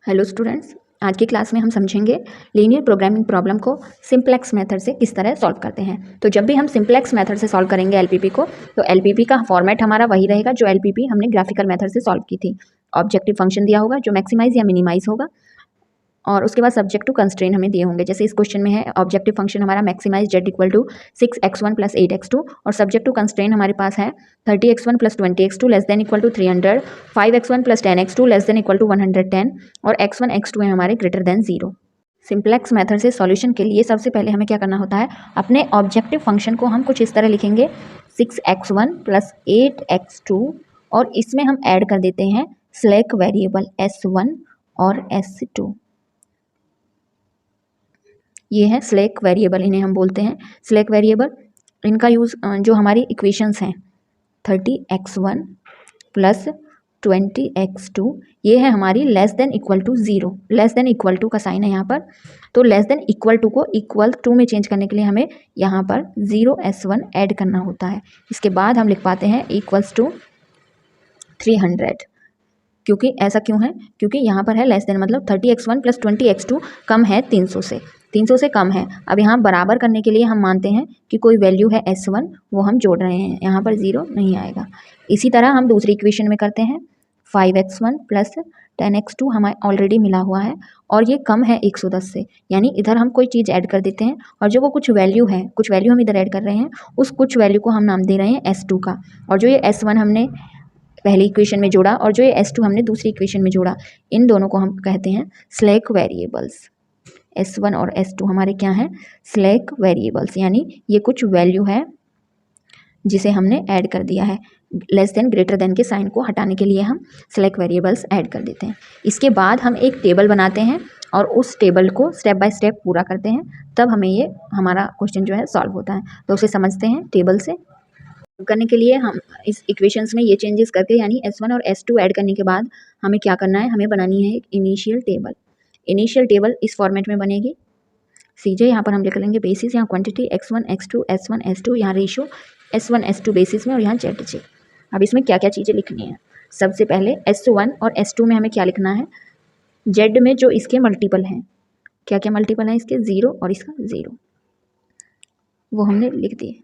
Hello students, आज की class में हम समझेंगे लीनियर प्रोग्रामिंग प्रॉब्लम को सिंप्लेक्स मेथड से किस तरह सॉल्व करते हैं। तो जब भी हम सिंप्लेक्स मेथड से सॉल्व करेंगे एलपीपी को, तो एलपीपी का फॉर्मेट हमारा वही रहेगा जो एलपीपी हमने ग्राफिकल मेथड से सॉल्व की थी। ऑब्जेक्टिव फंक्शन दिया होगा जो मैक्सिमाइज या मिनिमाइज होगा, और उसके बाद सब्जेक्ट टू कंस्ट्रेन हमें दिए होंगे। जैसे इस क्वेश्चन में है ऑब्जेक्टिव फंक्शन हमारा maximise Z equal to 6x1 + 8x2, और सब्जेक्ट टू कंस्ट्रेन हमारे पास है 30x1 + 20x2 less than equal to 300, 5x1 + 10x2 less than equal to 110, और x1 x2 है हमारे ग्रेटर देन 0। सिंप्लेक्स मेथड से सॉल्यूशन के लिए सबसे पहले हमें क्या करना होता है, अपने ऑब्जेक्टिव फंक्शन को हम कुछ इस तरह लिखेंगे 6x1 + 8x2, और इसमें हम ऐड कर देते हैं स्लैक वेरिएबल s1 और s2। ये है स्लैक वेरिएबल, इन्हें हम बोलते हैं स्लैक वेरिएबल। इनका यूज़ जो हमारी इक्वेशंस हैं 30x1 + 20x2, ये है हमारी less than equal to 0। Less than equal to का साइन है यहाँ पर, तो लेस देन इक्वल टू को इक्वल टू में चेंज करने के लिए हमें यहाँ पर 0s1 ऐड करना होता है। इसके बाद हम लिख पाते हैं इक्वल्स टू 300। क्योंकि ऐसा क्यों है, क्योंकि यहाँ पर है लेस देन, मतलब 30x1 + 20x2 कम है 300 से, 300 से कम है। अब यहाँ बराबर करने के लिए हम मानते हैं कि कोई वैल्यू है s1, वो हम जोड़ रहे हैं, यहाँ पर 0 नहीं आएगा। इसी तरह हम दूसरी इक्वेशन में करते हैं 5x1 + 10x2 हमें ऑलरेडी मिला हुआ है, और ये कम है 110 से, यानी इधर हम कोई चीज़ ऐड कर देते हैं, और जो वो कुछ वैल्यू है, कुछ वैल्यू हम इधर ऐड कर रहे हैं, उस कुछ वैल्यू को हम नाम दे रहे हैं s2 का। और जो ये s1 हमने पहली इक्वेशन में जोड़ा और जो ये s2 हमने दूसरी इक्वेशन में जोड़ा, इन दोनों को हम कहते हैं स्लैक वेरिएबल्स। s1 और s2 हमारे क्या हैं, स्लैक वेरिएबल्स, यानी ये कुछ वैल्यू है जिसे हमने ऐड कर दिया है। लेस देन ग्रेटर देन के साइन को हटाने के लिए हम स्लैक वेरिएबल्स ऐड कर देते हैं। इसके बाद हम एक टेबल बनाते हैं और उस टेबल को स्टेप बाय स्टेप पूरा करते हैं, तब हमें ये हमारा क्वेश्चन जो है सॉल्व होता है। तो उसे समझते हैं टेबल से करने के लिए। हम इस इक्वेशंस में ये चेंजेस करके, यानी s1 और s2 ऐड करने के बाद हमें क्या करना है, हमें बनानी है एक इनिशियल टेबल। इनिशियल टेबल इस फॉर्मेट में बनेगी। सीजे यहाँ पर हम लिख लेंगे बेसिस, यहाँ quantity x1 x2 s1 s2, यहाँ रेशियो s1 s2 बेसिस में, और यहाँ zj। अब इसमें क्या क्या चीज़ें लिखनी है, सबसे पहले s1 और s2 में हमें क्या लिखना है, z में जो इसके मल्टीपल हैं, क्या क्या मल्टीपल हैं इसके, 0 और इसका 0, वो हमने लिख दिए।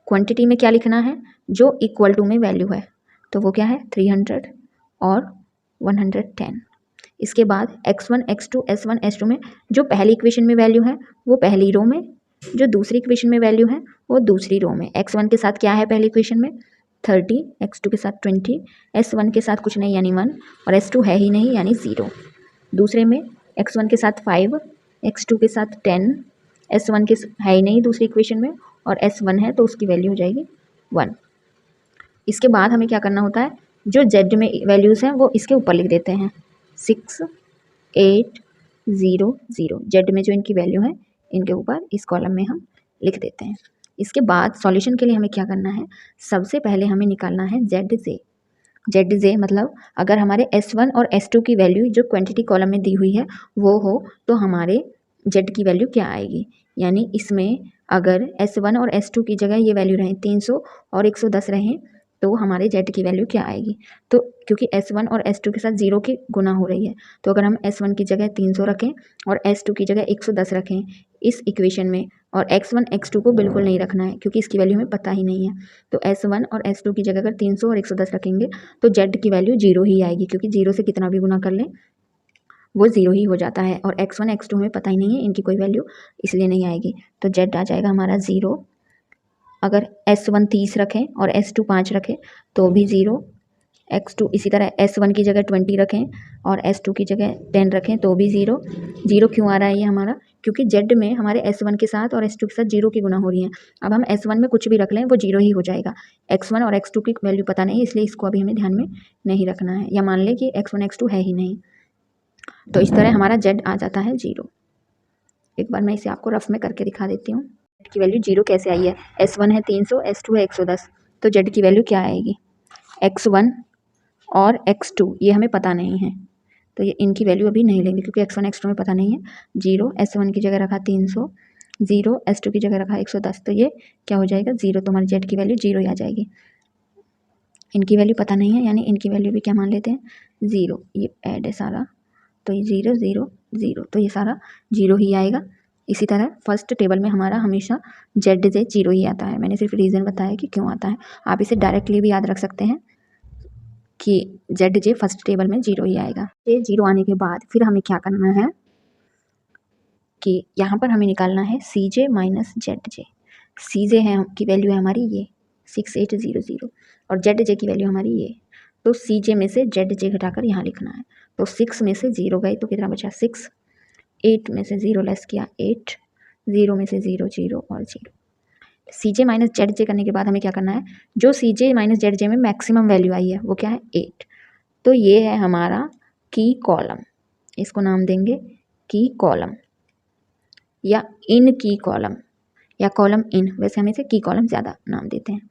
क्वांटिटी में क्या लिखना है, जो इक्वल टू में वैल्यू है, तो वो क्या है 300 और 110। इसके बाद x1 x2 s1 s2 में जो पहली इक्वेशन में वैल्यू है वो पहली रो में, जो दूसरी इक्वेशन में वैल्यू है वो दूसरी रो में। x1 के साथ क्या है पहली इक्वेशन में 30, x2 के साथ 20, s1 के साथ कुछ नहीं यानी 1, और s2 है ही नहीं यानी 0। दूसरे में x1 के साथ 5, x2 के साथ 10, s1 के है ही नहीं दूसरी इक्वेशन में, और s1 है तो उसकी वैल्यू हो जाएगी 1। इसके बाद हमें क्या करना होता है, जो z में वैल्यूज़ हैं वो इसके ऊपर लिख देते हैं 6 8 0 0। z में जो इनकी वैल्यू है इनके ऊपर इस कॉलम में हम लिख देते हैं। इसके बाद सॉल्यूशन के लिए हमें क्या करना है, सबसे पहले हमें निकालना है zj। zj मतलब अगर हमारे s1 और s2 की वैल्यू जो क्वांटिटी कॉलम में दी हुई है वो हो, तो हमारे z की वैल्यू क्या आएगी। यानी इसमें अगर s1 और s2 की जगह ये वैल्यू रहें 300 और 110 रहें, तो हमारे z की वैल्यू क्या आएगी। तो क्योंकि s1 और s2 के साथ 0 की गुना हो रही है, तो अगर हम s1 की जगह 300 रखें और s2 की जगह 110 रखें इस इक्वेशन में, और x1 x2 को बिल्कुल नहीं रखना है क्योंकि इसकी वैल्यू हमें पता ही नहीं है, तो s1 और s2 की जगह अगर 300 और 110 रखेंगे तो z की वैल्यू 0 ही आएगी, क्योंकि 0 से कितना भी गुना कर लें वो 0 ही हो जाता है, और x1 x2 में पता ही नहीं है इनकी कोई वैल्यू, इसलिए नहीं आएगी। तो z आ जाएगा हमारा 0। अगर s1 30 रखें और s2 5 रखें तो भी 0। x2 इसी तरह s1 की जगह 20 रखें और s2 की जगह 10 रखें तो भी 0। 0 क्यों आ रहा है ये हमारा, क्योंकि z में हमारे s1 के साथ और s2 के साथ 0 की गुना हो रही है। अब हम s1 में कुछ भी रख लें वो 0 ही हो जाएगा। x1 और x2 की वैल्यू पता नहीं, इसलिए इसको अभी हमें ध्यान में नहीं रखना है, या मान लें कि x1 x2 है ही नहीं, तो इस तरह हमारा z आ जाता है 0। एक बार मैं इसे आपको रफ में करके दिखा देती हूँ z की वैल्यू 0 कैसे आई है। s1 है 300, s2 है 110, तो z की वैल्यू क्या आएगी, x1 और x2 ये हमें पता नहीं है, तो ये इनकी वैल्यू अभी नहीं लेंगे क्योंकि x1 x2 में पता नहीं है। 0 s1 की जगह रखा 300, 0 s2 की जगह रखा 110, तो ये क्या हो जाएगा 0, तो हमारी z की वैल्यू 0 ही आ जाएगी। इनकी वैल्यू पता नहीं है, यानी इनकी वैल्यू भी क्या मान लेते हैं 0। ये ऐड है सारा, तो ये 0 0 0, तो ये सारा 0 ही आएगा। इसी तरह फर्स्ट टेबल में हमारा हमेशा जेड जे 0 ही आता है। मैंने सिर्फ रीज़न बताया कि क्यों आता है। आप इसे डायरेक्टली भी याद रख सकते हैं कि जेड जे फर्स्ट टेबल में 0 ही आएगा। ये 0 आने के बाद फिर हमें क्या करना है कि यहाँ पर हमें निकालना है सी जे माइनस जेड जे। सी जे है की वैल्यू है हमारी ये 6800 और जेड जे की वैल्यू हमारी ये। तो सी जे में से जेड जे घटाकर यहाँ लिखना है। तो 6 में से 0 गए तो कितना बचा 6, 8 में से 0 लेस किया 8, 0 में से 0 0 और 0। सी जे माइनस जेड जे करने के बाद हमें क्या करना है, जो सी जे माइनस जेड जे में मैक्सिमम वैल्यू आई है वो क्या है 8। तो ये है हमारा की कॉलम, इसको नाम देंगे की कॉलम या इन की कॉलम या कॉलम इन। वैसे हम इसे की कॉलम ज़्यादा नाम देते हैं।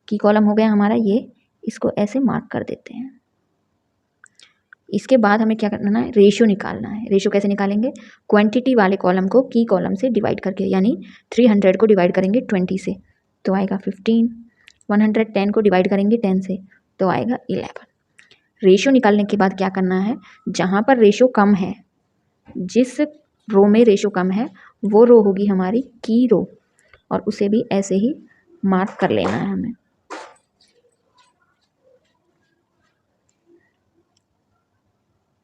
की कॉलम हो गया हमारा ये, इसको ऐसे मार्क कर देते हैं। इसके बाद हमें क्या करना है, रेशियो निकालना है। रेशियो कैसे निकालेंगे, क्वांटिटी वाले कॉलम को की कॉलम से डिवाइड करके, यानी 300 को डिवाइड करेंगे 20 से तो आएगा 15, 110 को डिवाइड करेंगे 10 से तो आएगा 11। रेशियो निकालने के बाद क्या करना है, जहाँ पर रेशियो कम है, जिस रो में रेशियो कम है वो रो होगी हमारी की रो, और उसे भी ऐसे ही मार्क कर लेना है हमें।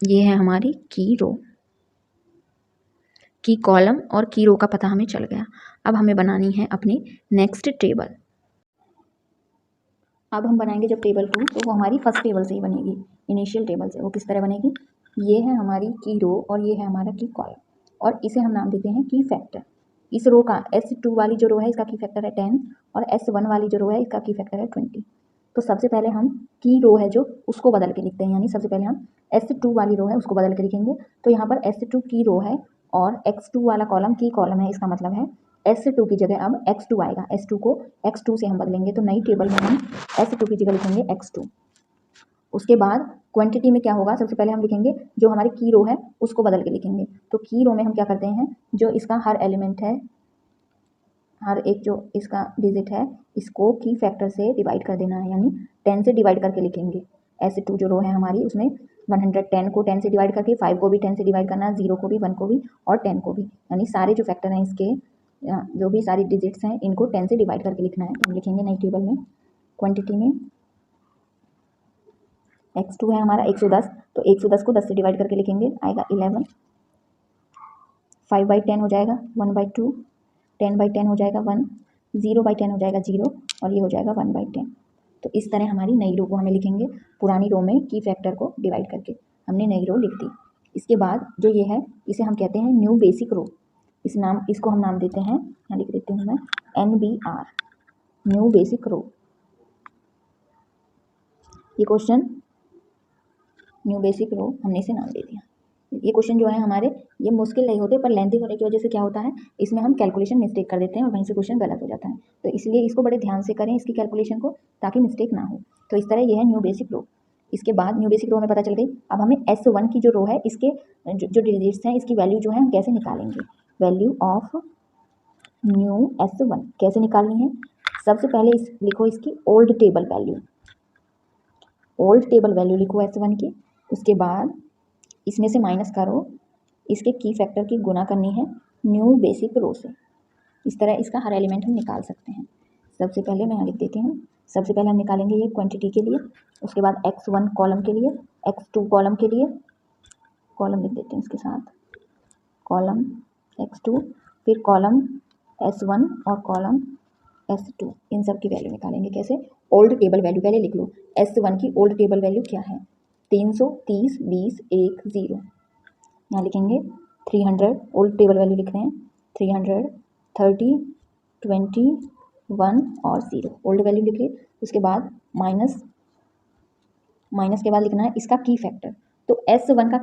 ये है हमारी की रो, की कॉलम और की रो का पता हमें चल गया। अब हमें बनानी है अपनी नेक्स्ट टेबल। अब हम बनाएंगे जब टेबल 2 तो वो हमारी फर्स्ट टेबल से ही बनेगी, इनिशियल टेबल से। वो किस तरह बनेगी, ये है हमारी की रो और ये है हमारा की कॉलम, और इसे हम नाम देते हैं की फैक्टर। इस रो का S2 वाली जो रो है इसका की फैक्टर है 10 और S1 वाली जो रो है इसका की फैक्टर है 20। तो सबसे पहले हम की रो है जो उसको बदल के लिखते हैं, यानी सबसे पहले हम S2 वाली रो है उसको बदल के लिखेंगे। तो यहाँ पर S2 की रो है और X2 वाला कॉलम की कॉलम है, इसका मतलब है S2 की जगह अब X2 आएगा। S2 को X2 से हम बदलेंगे तो नई टेबल में हम S2 की जगह लिखेंगे X2। उसके बाद क्वांटिटी में क्या होगा, सबसे पहले हम लिखेंगे जो हमारी की रो है उसको बदल के लिखेंगे। तो की रो में हम क्या करते हैं, जो इसका हर एलिमेंट है, हर एक जो इसका डिजिट है इसको की फैक्टर से डिवाइड कर देना है, यानी 10 से डिवाइड करके लिखेंगे। S2 जो रो है हमारी उसमें 110 को 10 से डिवाइड करके, 5 को भी 10 से डिवाइड करना, 0 को भी, 1 को भी और 10 को भी, यानी सारे जो फैक्टर हैं इसके, जो भी सारी डिजिट्स हैं इनको 10 से डिवाइड करके लिखना है। तो हम लिखेंगे नई टेबल में क्वांटिटी में X2 है हमारा 110, तो 110 को 10 से डिवाइड करके लिखेंगे, आएगा 11। 5/10 हो जाएगा 1/2, 10/10 हो जाएगा 1, 0/10 हो जाएगा 0 और ये हो जाएगा 1/10। तो इस तरह हमारी नई रो को हमें लिखेंगे, पुरानी रो में की फैक्टर को डिवाइड करके हमने नई रो लिख दी। इसके बाद जो ये है इसे हम कहते हैं न्यू बेसिक रो। इसको हम नाम देते हैं, यहाँ लिख देती हूँ मैं NBR, न्यू बेसिक रो। ये क्वेश्चन न्यू बेसिक रो हमने इसे नाम दे दिया। ये क्वेश्चन जो है हमारे ये मुश्किल नहीं होते, पर लेंथी होने की वजह से क्या होता है इसमें हम कैलकुलेशन मिस्टेक कर देते हैं और वहीं से क्वेश्चन गलत हो जाता है। तो इसलिए इसको बड़े ध्यान से करें इसकी कैलकुलेशन को, ताकि मिस्टेक ना हो। तो इस तरह ये है न्यू बेसिक रो। इसके बाद न्यू बेसिक रो हमें पता चल गई। अब हमें S1 की जो रो है इसके जो डिजिट्स हैं इसकी वैल्यू जो है हम कैसे निकालेंगे, वैल्यू ऑफ न्यू S1 कैसे निकालनी है। सबसे पहले लिखो इसकी old table value, old table value लिखो S1 की। उसके बाद इसमें से माइनस करो, इसके की फैक्टर की गुना करनी है न्यू बेसिक रो से। इस तरह इसका हर एलिमेंट हम निकाल सकते हैं। सबसे पहले मैं यहाँ लिख देती हूँ। सबसे पहले हम निकालेंगे ये क्वांटिटी के लिए, उसके बाद X1 कॉलम के लिए, X2 कॉलम के लिए, कॉलम लिख देते हैं इसके साथ, कॉलम X2, फिर कॉलम S1 और कॉलम S2, इन सब की वैल्यू निकालेंगे। कैसे, ओल्ड टेबल वैल्यू पहले लिख लो। S1 की ओल्ड टेबल वैल्यू क्या है, 330 20 1 0। यहाँ लिखेंगे 300, ओल्ड टेबल वैल्यू लिख रहे हैं 300 30 20 1 और 0, ओल्ड वैल्यू लिख लिए। उसके बाद माइनस के बाद लिखना है इसका की फैक्टर। तो S2 का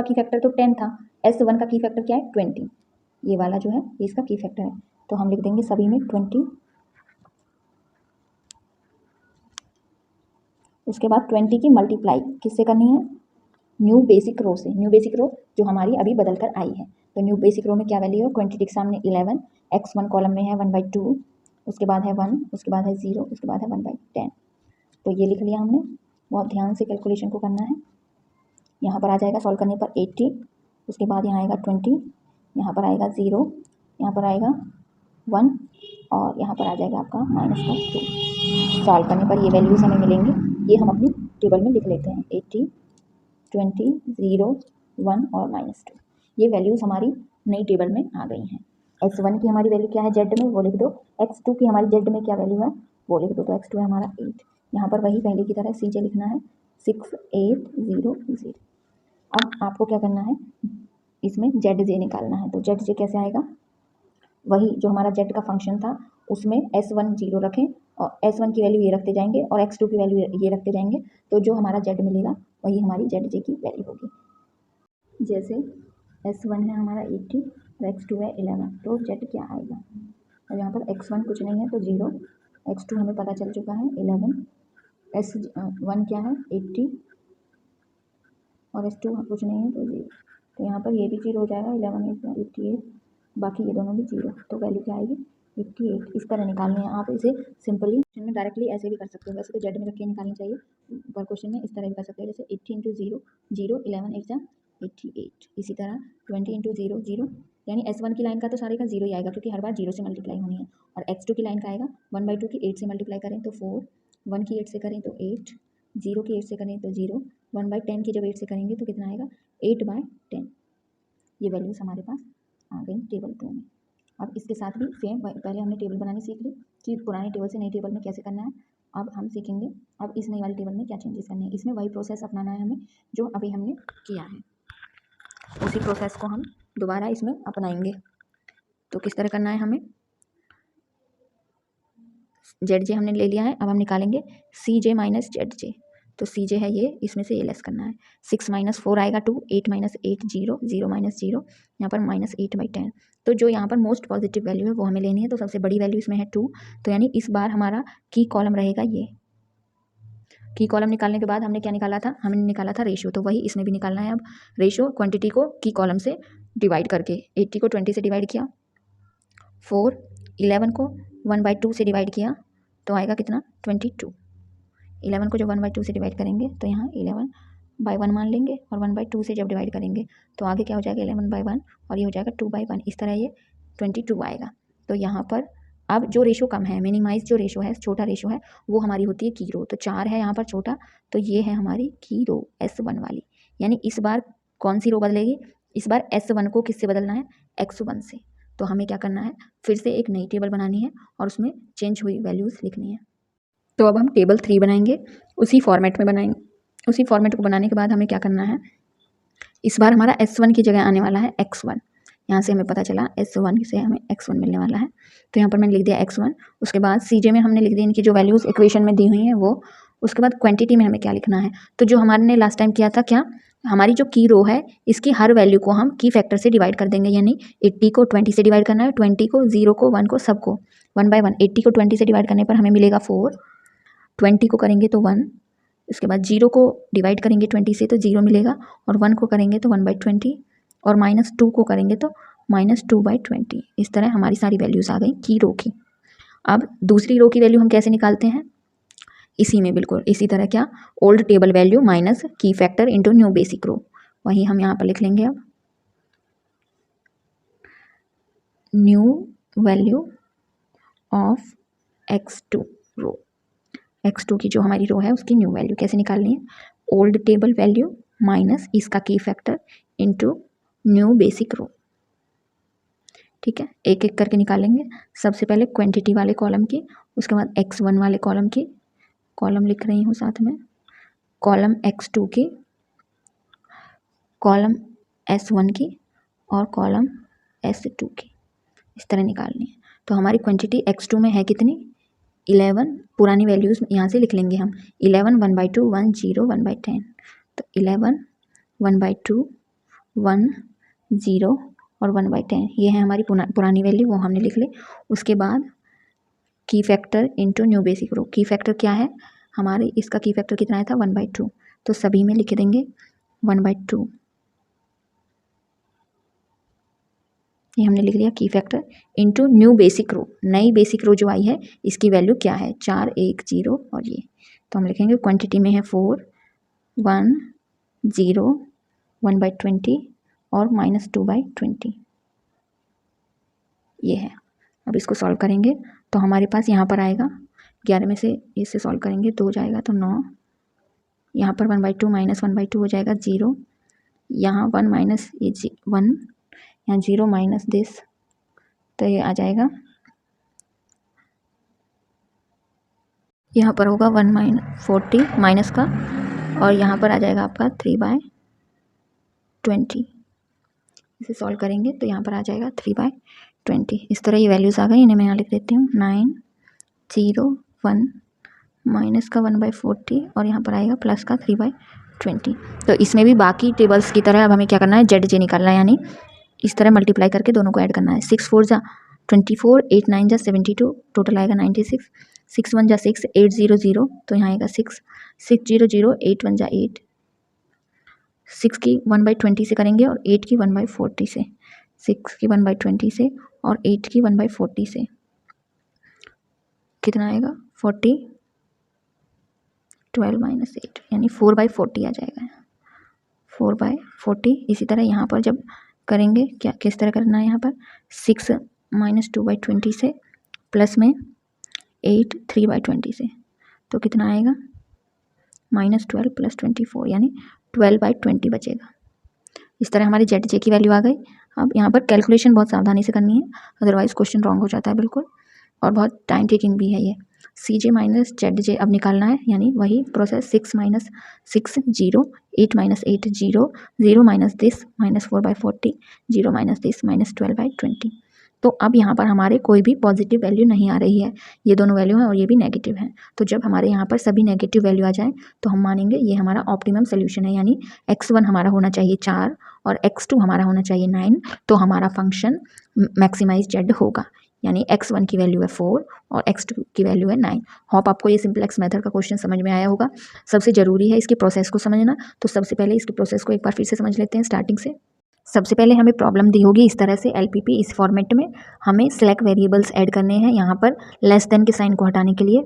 की फैक्टर तो 10 था, S1 का की फैक्टर क्या है 20, ये वाला जो है ये इसका की फैक्टर है। तो हम लिख देंगे सभी में 20। उसके बाद 20 की मल्टीप्लाई किससे करनी है, न्यू बेसिक रो से। न्यू बेसिक रो जो हमारी अभी बदल कर आई है। तो न्यू बेसिक रो में क्या वैल्यू है, क्वांटिटी के सामने 11, X1 कॉलम में है 1/2, उसके बाद है 1, उसके बाद है 0, उसके बाद है 1/10। तो ये लिख लिया हमने, बहुत ध्यान से कैलकुलेशन को करना है। यहाँ पर आ जाएगा सॉल्व करने पर 80, उसके बाद यहाँ आएगा 20, यहाँ पर आएगा 0, यहाँ पर आएगा 1 और यहाँ पर आ जाएगा आपका -2। सॉल्व करने पर ये वैल्यूज़ हमें मिलेंगी, ये हम अपनी टेबल में लिख लेते हैं 80, 20, 0, 1 और -2। ये वैल्यूज़ हमारी नई टेबल में आ गई हैं। x1 की हमारी वैल्यू क्या है जेड में, वो लिख दो। x2 की हमारी जेड में क्या वैल्यू है वो लिख दो। तो x2 है हमारा 8। यहाँ पर वही पहले की तरह CJ लिखना है 6800। अब आपको क्या करना है, इसमें ZJ निकालना है। तो ZJ कैसे आएगा, वही जो हमारा Z का फंक्शन था उसमें S1 0 रखें और S1 की वैल्यू ये रखते जाएंगे और X2 की वैल्यू ये रखते जाएंगे, तो जो हमारा Z मिलेगा वही हमारी ZJ की वैल्यू होगी। जैसे S1 है हमारा 80 और X2 है 11, तो Z क्या आएगा। और यहाँ पर X1 कुछ नहीं है तो 0, X2 हमें पता चल चुका है 11, S1 क्या है 80 और S2 कुछ नहीं है तो 0, तो यहाँ पर ये भी 0 हो जाएगा, 11 88, बाकी ये दोनों भी 0, तो वैल्यू क्या आएगी 88। इस तरह निकालनी है। आप इसे सिंपली क्वेश्चन में डायरेक्टली ऐसे भी कर सकते हो, वैसे तो जेड में रख के निकालनी चाहिए, पर क्वेश्चन में इस तरह भी कर सकते हो, जैसे 80 × 0 0, 11 8 88। इसी तरह 20 × 0 0, यानी S1 की लाइन का तो सारे का 0 ही आएगा क्योंकि हर बार 0 से मल्टीप्लाई होनी है। और X2 की लाइन का आएगा 1/2 की 8 से मल्टीप्लाई करें तो 4, 1 की 8 से करें तो 8, 0 की 8 से करें तो 0, 1/10 की जब 8 से करेंगे तो कितना आएगा 8/10। ये वैल्यूज़ हमारे पास आ गई टेबल 2 में। अब इसके साथ भी सेम, पहले हमने टेबल बनानी सीख ली कि पुरानी टेबल से नई टेबल में कैसे करना है। अब हम सीखेंगे अब इस नई वाली टेबल में क्या चेंजेस करने हैं। इसमें वही प्रोसेस अपनाना है हमें जो अभी हमने किया है, उसी प्रोसेस को हम दोबारा इसमें अपनाएंगे। तो किस तरह करना है हमें, ZJ हमने ले लिया है, अब हम निकालेंगे CJ - ZJ। तो CJ है ये, इसमें से ये लेस करना है। 6 - 4 आएगा 2, 8 - 8 0, 0 - 0, यहाँ पर -8/10। तो जो यहाँ पर मोस्ट पॉजिटिव वैल्यू है वो हमें लेनी है, तो सबसे बड़ी वैल्यू इसमें है 2, तो यानी इस बार हमारा की कॉलम रहेगा ये। की कॉलम निकालने के बाद हमने क्या निकाला था, हमने निकाला था रेशियो, तो वही इसमें भी निकालना है। अब रेशियो क्वांटिटी को की कॉलम से डिवाइड करके, 80 को 20 से डिवाइड किया, 4, 11 को 1/2 से डिवाइड किया तो आएगा कितना 22। 11 को जब 1/2 से डिवाइड करेंगे तो यहाँ 11/1 मान लेंगे और 1/2 से जब डिवाइड करेंगे तो आगे क्या हो जाएगा 11/1 और ये हो जाएगा 2/1। इस तरह ये 22 आएगा। तो यहाँ पर अब जो रेशो कम है, मिनिमाइज जो रेशो है, छोटा रेशो है, वो हमारी होती है की रो। तो 4 है यहाँ पर छोटा, तो ये है हमारी की रो S1 वाली। यानी इस बार कौन सी रो बदलेगी, इस बार S1 को किससे बदलना है, X1 से। तो हमें क्या करना है, फिर से एक नई टेबल बनानी है और उसमें चेंज हुई वैल्यूज़ लिखनी है। तो अब हम टेबल 3 बनाएंगे, उसी फॉर्मेट में बनाएंगे। उसी फॉर्मेट को बनाने के बाद हमें क्या करना है, इस बार हमारा S1 की जगह आने वाला है X1। यहाँ से हमें पता चला S1 से हमें X1 मिलने वाला है, तो यहाँ पर मैंने लिख दिया X1। उसके बाद CJ में हमने लिख दिया इनकी जो वैल्यूज़ इक्वेशन में दी हुई हैं वो। उसके बाद क्वांटिटी में हमें क्या लिखना है, तो जो हमारे ने लास्ट टाइम किया था, क्या हमारी जो की रो है इसकी हर वैल्यू को हम की फैक्टर से डिवाइड कर देंगे। यानी 80 को 20 से डिवाइड करना है, 20 को 0 को 1 को सबको 1/1। 80 को 20 से डिवाइड करने पर हमें मिलेगा 4, 20 को करेंगे तो 1, इसके बाद 0 को डिवाइड करेंगे 20 से तो 0 मिलेगा, और 1 को करेंगे तो 1/20, और -2 को करेंगे तो -2/20। इस तरह हमारी सारी वैल्यूज़ आ गई की रो की। अब दूसरी रो की वैल्यू हम कैसे निकालते हैं, इसी में बिल्कुल इसी तरह, क्या ओल्ड टेबल वैल्यू माइनस की फैक्टर इंटू न्यू बेसिक रो। वही हम यहाँ पर लिख लेंगे। अब new value of X2 row, X2 की जो हमारी रो है उसकी न्यू वैल्यू कैसे निकालनी है, ओल्ड टेबल वैल्यू माइनस इसका की फैक्टर इंटू न्यू बेसिक रो। ठीक है, एक एक करके निकालेंगे। सबसे पहले क्वांटिटी वाले कॉलम की, उसके बाद X1 वाले कॉलम की, कॉलम लिख रही हूँ साथ में, कॉलम X2 की, कॉलम S1 की और कॉलम S2 की। इस तरह निकालनी है। तो हमारी क्वांटिटी X2 में है कितनी 11, पुरानी वैल्यूज़ यहाँ से लिख लेंगे हम, 11 1/2 1 0 1/10। तो 11 1/2 1 0 और 1/10 ये है हमारी पुरानी वैल्यू, वो हमने लिख ली। उसके बाद की फैक्टर इंटू न्यू बेसिक रो। की फैक्टर क्या है हमारे, इसका की फैक्टर कितना आया था 1/2, तो सभी में लिख देंगे 1/2। ये हमने लिख लिया की फैक्टर इंटू न्यू बेसिक रो। नई बेसिक रो जो आई है इसकी वैल्यू क्या है 4 1 0 और ये, तो हम लिखेंगे क्वांटिटी में है 4 1 0, 1/20 और -2/20 ये है। अब इसको सॉल्व करेंगे तो हमारे पास यहाँ पर आएगा 11 में से इससे सॉल्व करेंगे 2 जाएगा तो 9, यहाँ पर 1/2 -1/2 हो जाएगा 0, यहाँ 1 माइनस ये 1, यहाँ 0 माइनस दिस तो ये आ जाएगा, यहाँ पर होगा 1/40 माइनस का और यहाँ पर आ जाएगा आपका 3/20। इसे सॉल्व करेंगे तो यहाँ पर आ जाएगा 3/20। इस तरह ये वैल्यूज़ आ गई, इन्हें मैं यहाँ लिख देती हूँ 9, 0, 1 माइनस का 1/40 और यहाँ पर आएगा प्लस का 3/20। तो इसमें भी बाकी टेबल्स की तरह अब हमें क्या करना है, ZJ निकालना है, यानी इस तरह मल्टीप्लाई करके दोनों को ऐड करना है। 6 4 जा 24, 8 9 जा 72, टोटल आएगा 96, 6 1 जा 6, 8 0 0 तो यहाँ आएगा 6, 6 0 0, 8 1 जा 8, 6 की 1/20 से करेंगे और 8 की 1/40 से, 6 की 1/20 से और 8 की 1/40 से कितना आएगा 40, 12 माइनस 8 यानी 4/40 आ जाएगा, 4/40। इसी तरह यहाँ पर जब करेंगे क्या किस तरह करना है, यहाँ पर 6 -2/20 से प्लस में 8 3/20 से तो कितना आएगा -12 + 24 यानी 12/20 बचेगा। इस तरह हमारी ZJ की वैल्यू आ गई। अब यहाँ पर कैलकुलेशन बहुत सावधानी से करनी है, अदरवाइज क्वेश्चन रॉन्ग हो जाता है बिल्कुल, और बहुत टाइम टेकिंग भी है ये। CJ माइनस ZJ अब निकालना है, यानी वही process 6 - 6 0, 8 - 8 0, 0 minus this -4/40, 0 minus this -12/20। तो अब यहाँ पर हमारे कोई भी पॉजिटिव वैल्यू नहीं आ रही है, ये दोनों वैल्यू हैं और ये भी नेगेटिव है। तो जब हमारे यहाँ पर सभी नेगेटिव वैल्यू आ जाए तो हम मानेंगे ये हमारा ऑप्टिमम सोल्यूशन है, यानी x1 हमारा होना चाहिए 4 और x2 हमारा होना चाहिए 9, तो हमारा फंक्शन मैक्सिमाइज Z होगा, यानी x1 की वैल्यू है 4 और x2 की वैल्यू है 9। होप आपको ये सिंपलेक्स मेथड का क्वेश्चन समझ में आया होगा। सबसे ज़रूरी है इसकी प्रोसेस को समझना, तो सबसे पहले इसकी प्रोसेस को एक बार फिर से समझ लेते हैं स्टार्टिंग से। सबसे पहले हमें प्रॉब्लम दी होगी इस तरह से LPP इस फॉर्मेट में, हमें स्लैक वेरिएबल्स ऐड करने हैं। यहाँ पर लेस देन के साइन को हटाने के लिए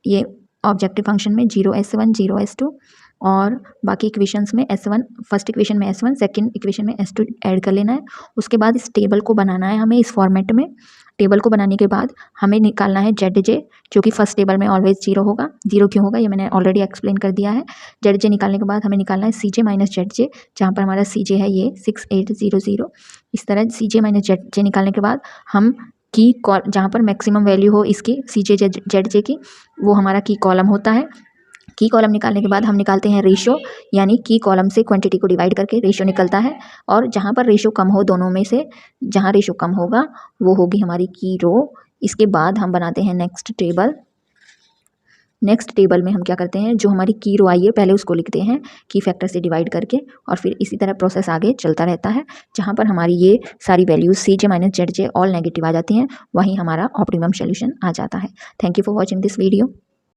ये ऑब्जेक्टिव फंक्शन में 0s1 0s2 और बाकी इक्वेशंस में S1, फर्स्ट इक्वेशन में S1, सेकंड इक्वेशन में S2 ऐड कर लेना है। उसके बाद इस टेबल को बनाना है हमें इस फॉर्मेट में। टेबल को बनाने के बाद हमें निकालना है ZJ, जो कि फर्स्ट टेबल में ऑलवेज 0 होगा। 0 क्यों होगा ये मैंने ऑलरेडी एक्सप्लेन कर दिया है। ZJ निकालने के बाद हमें निकालना है CJ माइनस ZJ, जहाँ पर हमारा CJ है ये 6 8 0 0। इस तरह CJ माइनस ZJ निकालने के बाद हम की जहाँ पर मैक्सिमम वैल्यू हो इसकी CJ ZJ की, वो हमारा की कॉलम होता है। की कॉलम निकालने के बाद हम निकालते हैं रेशो, यानी की कॉलम से क्वांटिटी को डिवाइड करके रेशो निकलता है, और जहाँ पर रेशो कम हो दोनों में से जहाँ रेशो कम होगा वो होगी हमारी की रो। इसके बाद हम बनाते हैं नेक्स्ट टेबल। नेक्स्ट टेबल में हम क्या करते हैं, जो हमारी की रो आई है पहले उसको लिखते हैं की फैक्टर से डिवाइड करके, और फिर इसी तरह प्रोसेस आगे चलता रहता है। जहाँ पर हमारी ये सारी values CJ minus ZJ all negative आ जाती हैं, वहीं हमारा ऑप्टिमम सोल्यूशन आ जाता है। Thank you for watching this video.